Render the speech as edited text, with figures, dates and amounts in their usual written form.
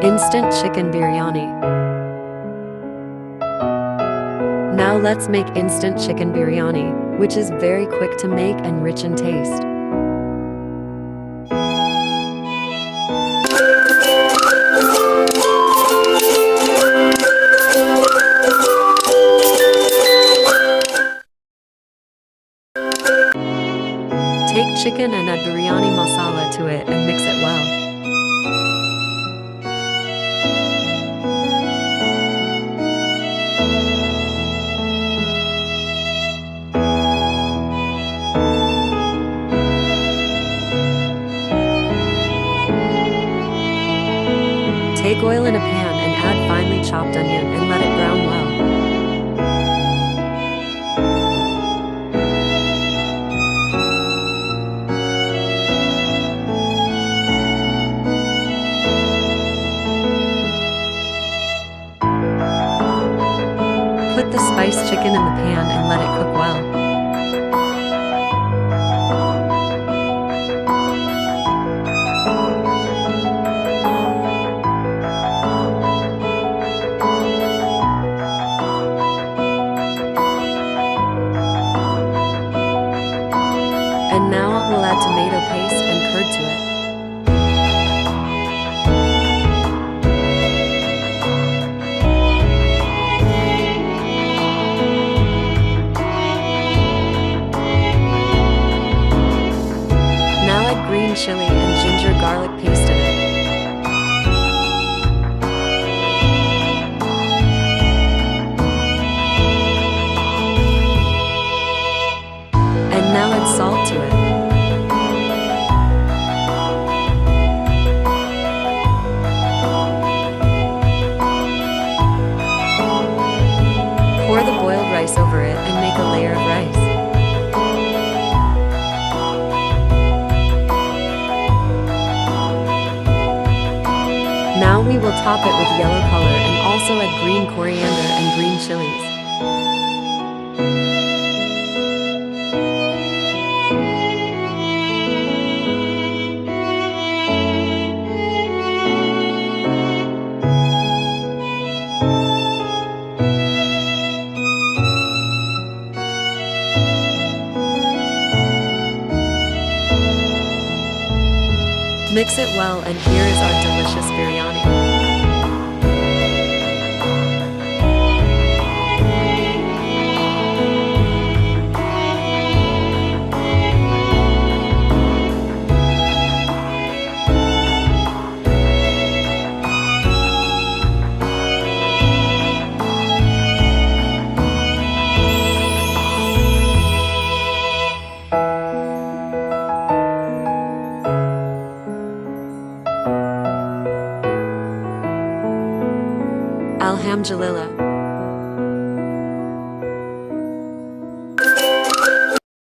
Instant chicken biryani. Now let's make instant chicken biryani, which is very quick to make and rich in taste. Take chicken and add biryani masala to it and mix it well. Take oil in a pan and add finely chopped onion and let it brown well. Put the spiced chicken in the pan and let it cook well. And now we'll add tomato paste and curd to it. Now add green chili and ginger garlic paste in it. And now add salt to it. Pour the boiled rice over it and make a layer of rice. Now we will top it with yellow color and also add green coriander and green chilies. Mix it well, and here is our delicious biryani. Alhamdulillah.